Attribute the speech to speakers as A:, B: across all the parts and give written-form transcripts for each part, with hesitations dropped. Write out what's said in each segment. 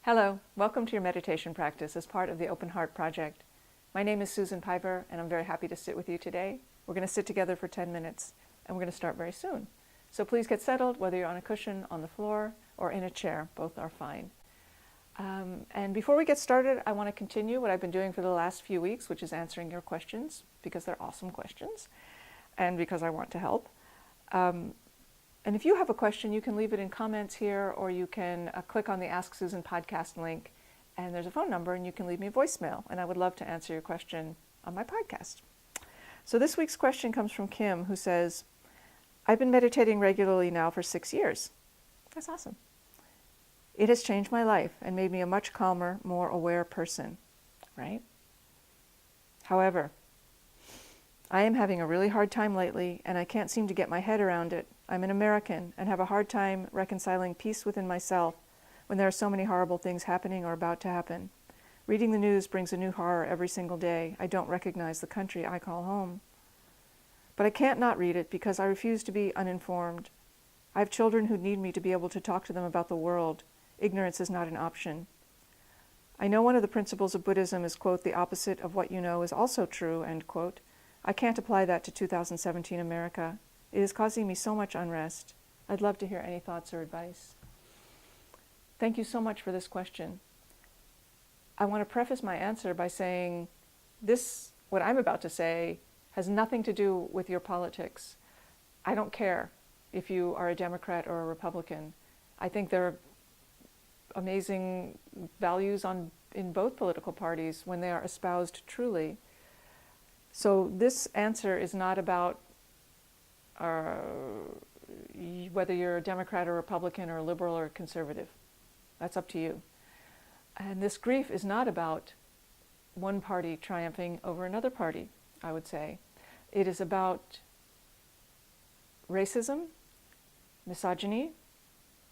A: Hello, welcome to your meditation practice as part of the Open Heart Project. My name is Susan Piver, and I'm very happy to sit with you today. We're going to sit together for 10 minutes, and we're going to start very soon. So please get settled, whether you're on a cushion, on the floor, or in a chair. Both are fine. And before we get started, I want to continue what I've been doing for the last few weeks, which is answering your questions, because they're awesome questions, and because I want to help. And if you have a question, you can leave it in comments here, or you can click on the Ask Susan podcast link, and there's a phone number, and you can leave me a voicemail, and I would love to answer your question on my podcast. So this week's question comes from Kim, who says, I've been meditating regularly now for 6 years. That's awesome. It has changed my life and made me a much calmer, more aware person, right? However, I am having a really hard time lately, and I can't seem to get my head around it. I'm an American and have a hard time reconciling peace within myself when there are so many horrible things happening or about to happen. Reading the news brings a new horror every single day. I don't recognize the country I call home. But I can't not read it because I refuse to be uninformed. I have children who need me to be able to talk to them about the world. Ignorance is not an option. I know one of the principles of Buddhism is, quote, the opposite of what you know is also true, end quote. I can't apply that to 2017 America. It is causing me so much unrest. I'd love to hear any thoughts or advice. Thank you so much for this question. I want to preface my answer by saying what I'm about to say, has nothing to do with your politics. I don't care if you are a Democrat or a Republican. I think there are amazing values in both political parties when they are espoused truly. So this answer is not about whether you're a Democrat or Republican or liberal or conservative. That's up to you. And this grief is not about one party triumphing over another party, I would say. It is about racism, misogyny,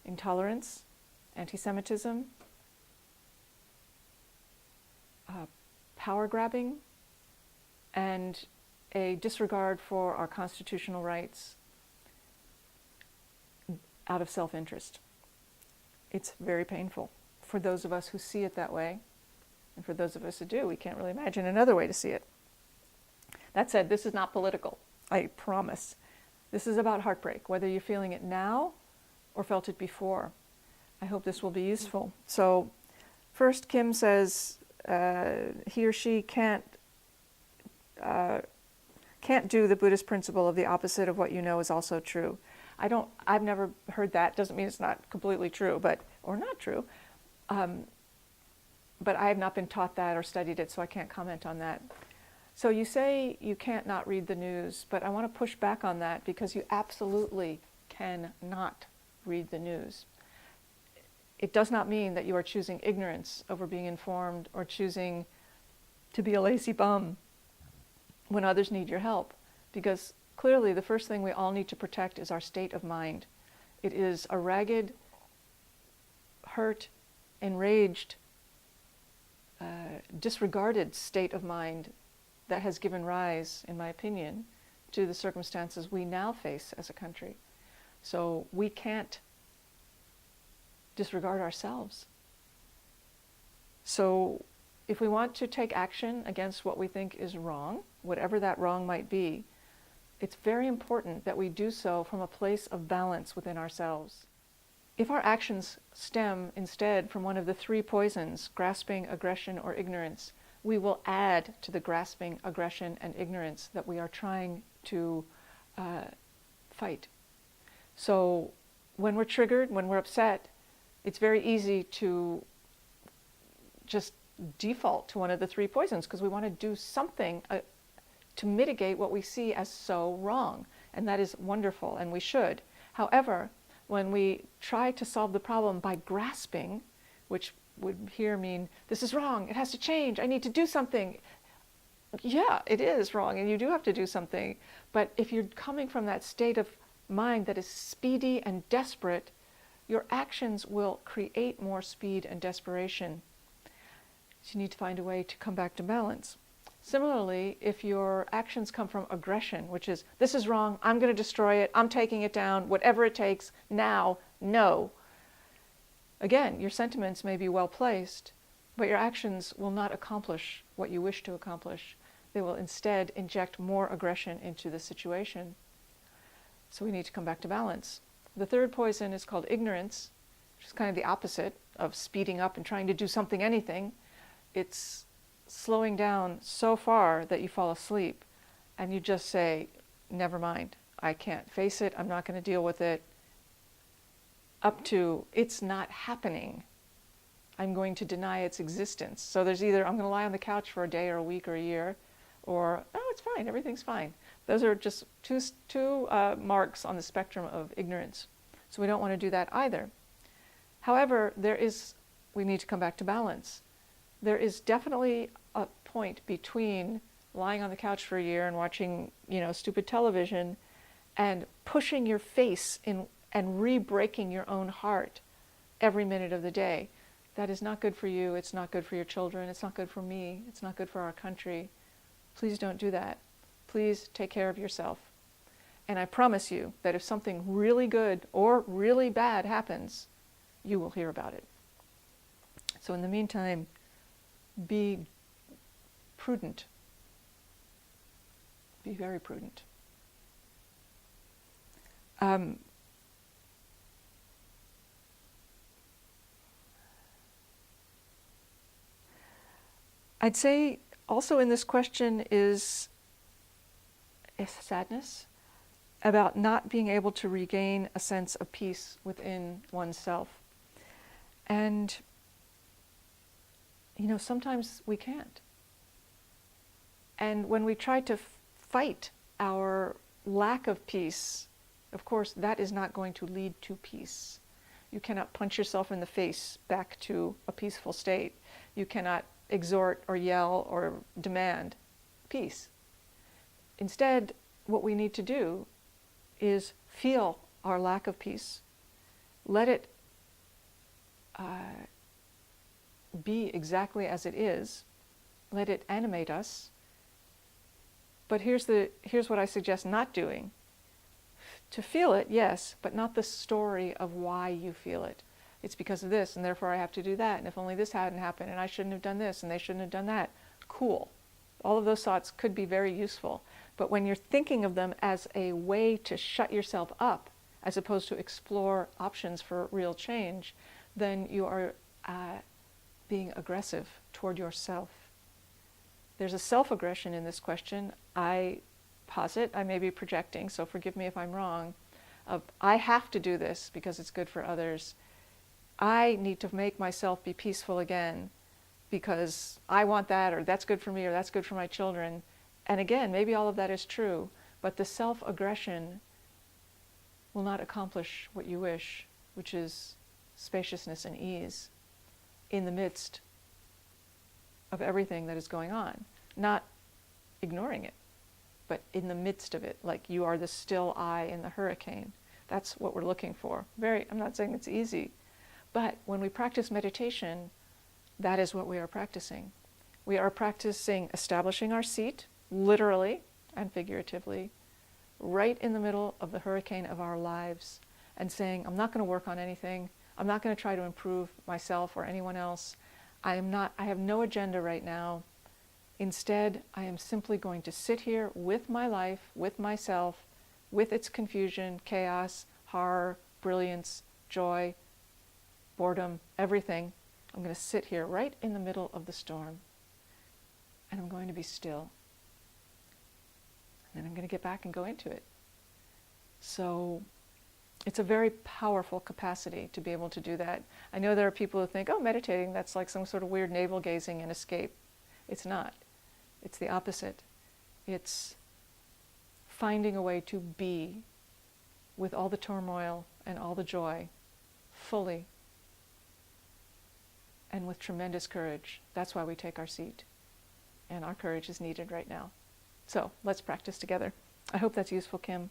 A: intolerance, anti-Semitism, power grabbing, and a disregard for our constitutional rights out of self-interest. It's very painful for those of us who see it that way, and for those of us who do, we can't really imagine another way to see it. That said, this is not political, I promise. This is about heartbreak, whether you're feeling it now or felt it before. I hope this will be useful. So first, Kim says he or she can't do the Buddhist principle of the opposite of what you know is also true. I've never heard that. Doesn't mean it's not completely true, or not true. But I have not been taught that or studied it, so I can't comment on that. So you say you can't not read the news, but I want to push back on that because you absolutely cannot read the news. It does not mean that you are choosing ignorance over being informed or choosing to be a lazy bum when others need your help, because clearly the first thing we all need to protect is our state of mind. It is a ragged, hurt, enraged, disregarded state of mind that has given rise, in my opinion, to the circumstances we now face as a country. So we can't disregard ourselves. So if we want to take action against what we think is wrong, whatever that wrong might be, it's very important that we do so from a place of balance within ourselves. If our actions stem instead from one of the three poisons, grasping, aggression, or ignorance, we will add to the grasping, aggression, and ignorance that we are trying to fight. So when we're triggered, when we're upset, it's very easy to just default to one of the three poisons because we want to do something to mitigate what we see as so wrong. And that is wonderful, and we should. However, when we try to solve the problem by grasping, which would here mean, this is wrong, it has to change, I need to do something. Yeah, it is wrong, and you do have to do something. But if you're coming from that state of mind that is speedy and desperate, your actions will create more speed and desperation. So you need to find a way to come back to balance. Similarly, if your actions come from aggression, which is, this is wrong, I'm going to destroy it, I'm taking it down, whatever it takes, now, no. Again, your sentiments may be well placed, but your actions will not accomplish what you wish to accomplish. They will instead inject more aggression into the situation. So we need to come back to balance. The third poison is called ignorance, which is kind of the opposite of speeding up and trying to do something, anything. It's slowing down so far that you fall asleep and you just say, never mind, I can't face it, I'm not going to deal with it, up to it's not happening. I'm going to deny its existence. So there's either I'm going to lie on the couch for a day or a week or a year, or, oh, it's fine, everything's fine. Those are just two marks on the spectrum of ignorance. So we don't want to do that either. However, we need to come back to balance. There is definitely a point between lying on the couch for a year and watching, stupid television and pushing your face in and re-breaking your own heart every minute of the day. That is not good for you, it's not good for your children, it's not good for me, it's not good for our country. Please don't do that. Please take care of yourself. And I promise you that if something really good or really bad happens, you will hear about it. So in the meantime, be prudent. Be very prudent. I'd say also in this question is sadness about not being able to regain a sense of peace within oneself. And, sometimes we can't. And when we try to fight our lack of peace, of course, that is not going to lead to peace. You cannot punch yourself in the face back to a peaceful state. You cannot exhort or yell or demand peace. Instead, what we need to do is feel our lack of peace. Let it be exactly as it is. Let it animate us. But here's what I suggest not doing. To feel it, yes, but not the story of why you feel it. It's because of this, and therefore I have to do that, and if only this hadn't happened, and I shouldn't have done this, and they shouldn't have done that. Cool. All of those thoughts could be very useful. But when you're thinking of them as a way to shut yourself up, as opposed to explore options for real change, then you are being aggressive toward yourself. There's a self-aggression in this question. I posit, I may be projecting, so forgive me if I'm wrong, of I have to do this because it's good for others. I need to make myself be peaceful again because I want that, or that's good for me, or that's good for my children. And again, maybe all of that is true, but the self-aggression will not accomplish what you wish, which is spaciousness and ease in the midst of everything that is going on. Not ignoring it, but in the midst of it, like you are the still eye in the hurricane. That's what we're looking for. I'm not saying it's easy, but when we practice meditation, that is what we are practicing. We are practicing establishing our seat, literally and figuratively, right in the middle of the hurricane of our lives, and saying, I'm not going to work on anything. I'm not going to try to improve myself or anyone else. I have no agenda right now. Instead, I am simply going to sit here with my life, with myself, with its confusion, chaos, horror, brilliance, joy, boredom, everything. I'm going to sit here right in the middle of the storm, and I'm going to be still. And then I'm going to get back and go into it. So it's a very powerful capacity to be able to do that. I know there are people who think, oh, meditating, that's like some sort of weird navel gazing and escape. It's not. It's the opposite. It's finding a way to be with all the turmoil and all the joy fully and with tremendous courage. That's why we take our seat. And our courage is needed right now. So let's practice together. I hope that's useful, Kim.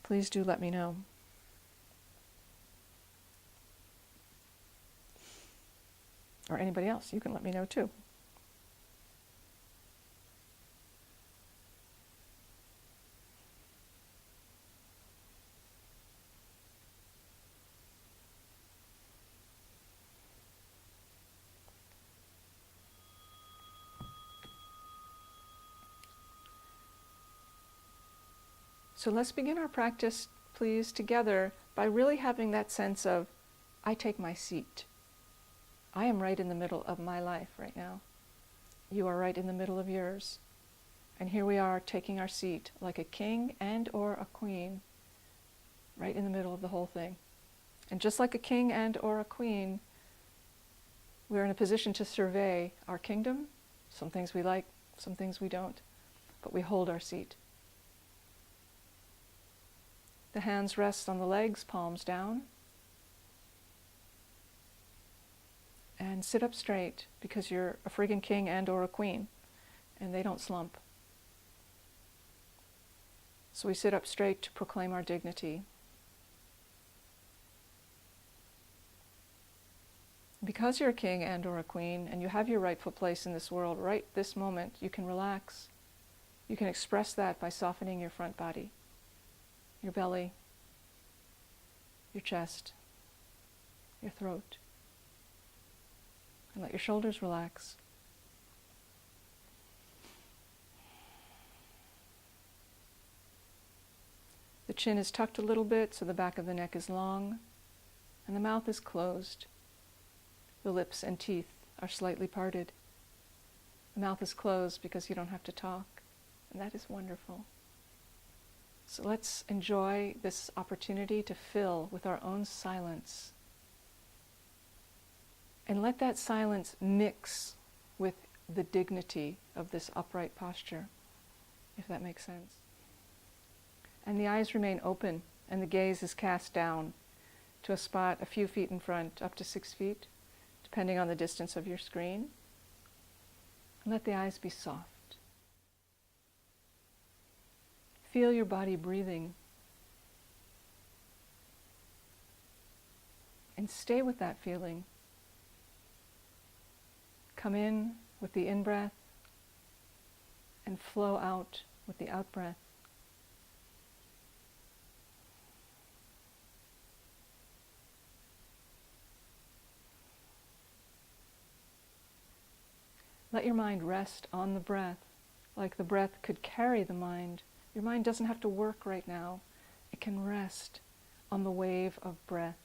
A: Please do let me know. Or anybody else, you can let me know too. So let's begin our practice, please, together by really having that sense of, I take my seat. I am right in the middle of my life right now. You are right in the middle of yours. And here we are taking our seat like a king and or a queen, right in the middle of the whole thing. And just like a king and or a queen, we're in a position to survey our kingdom. Some things we like, some things we don't, but we hold our seat. The hands rest on the legs, palms down. And sit up straight, because you're a friggin' king and or a queen, and they don't slump. So we sit up straight to proclaim our dignity. Because you're a king and or a queen, and you have your rightful place in this world, right this moment, you can relax. You can express that by softening your front body, your belly, your chest, your throat. And let your shoulders relax. The chin is tucked a little bit so the back of the neck is long, and the mouth is closed. The lips and teeth are slightly parted. The mouth is closed because you don't have to talk, and that is wonderful. So let's enjoy this opportunity to fill with our own silence. And let that silence mix with the dignity of this upright posture, if that makes sense. And the eyes remain open, and the gaze is cast down to a spot a few feet in front, up to 6 feet, depending on the distance of your screen. And let the eyes be soft. Feel your body breathing. And stay with that feeling. Come in with the in-breath and flow out with the out-breath. Let your mind rest on the breath, like the breath could carry the mind. Your mind doesn't have to work right now. It can rest on the wave of breath.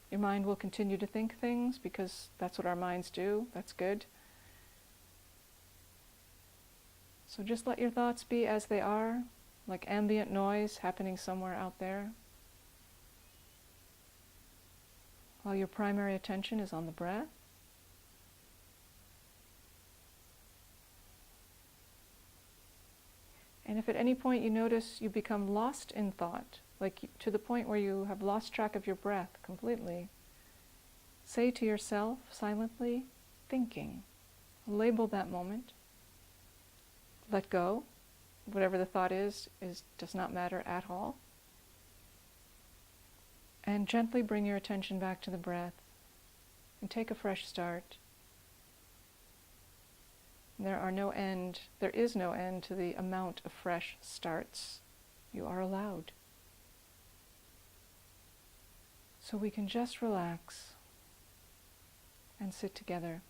A: Your mind will continue to think things because that's what our minds do. That's good. So just let your thoughts be as they are, like ambient noise happening somewhere out there, while your primary attention is on the breath. And if at any point you notice you become lost in thought, like to the point where you have lost track of your breath completely, say to yourself silently, thinking. Label that moment. Let go. Whatever the thought is does not matter at all. And gently bring your attention back to the breath and take a fresh start. There is no end to the amount of fresh starts. You are allowed. So we can just relax and sit together.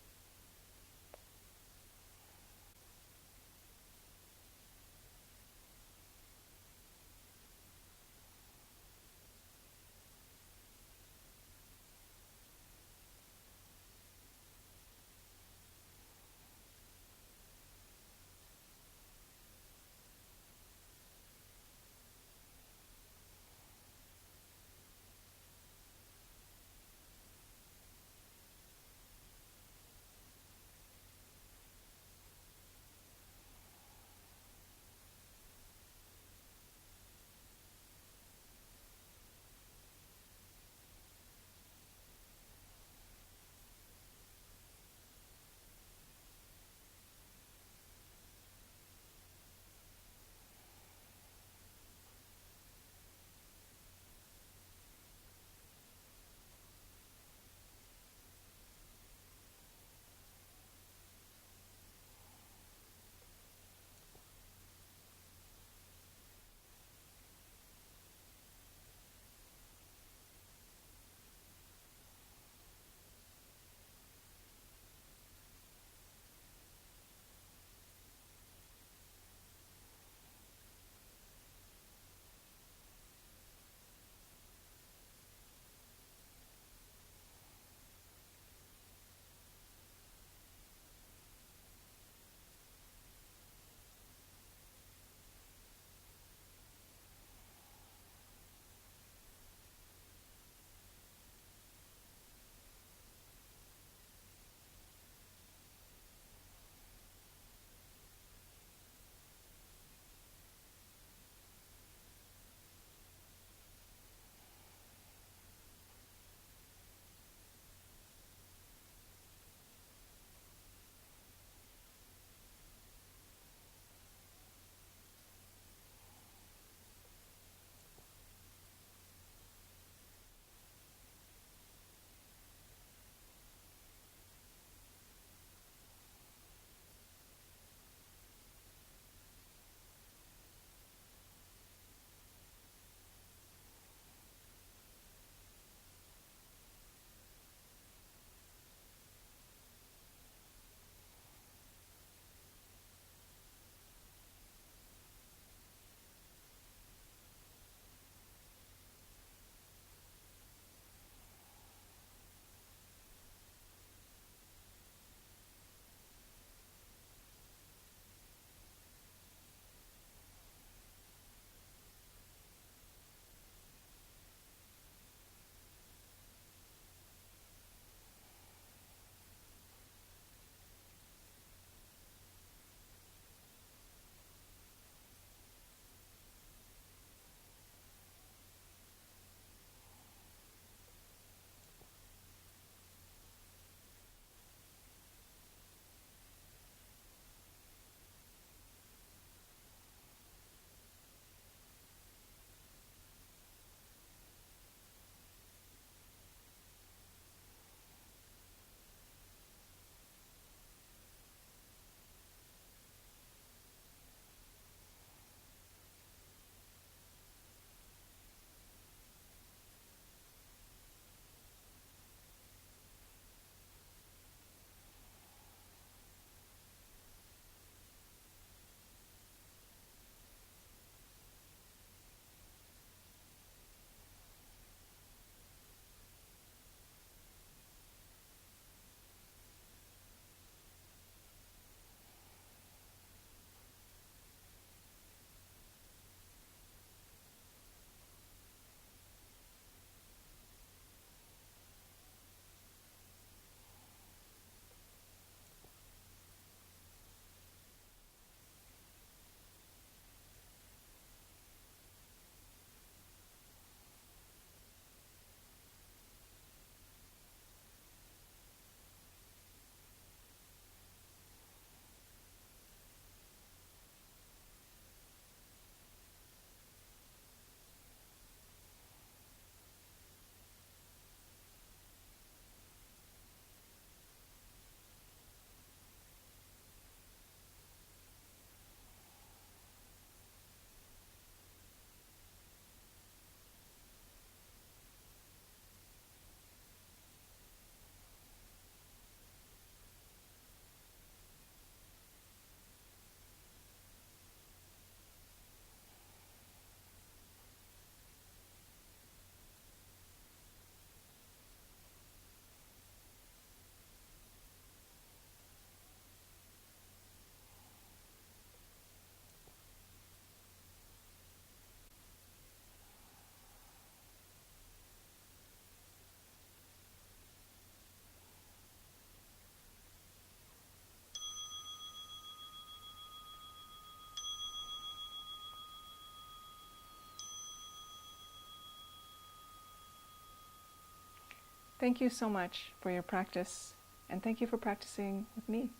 A: Thank you so much for your practice, and thank you for practicing with me.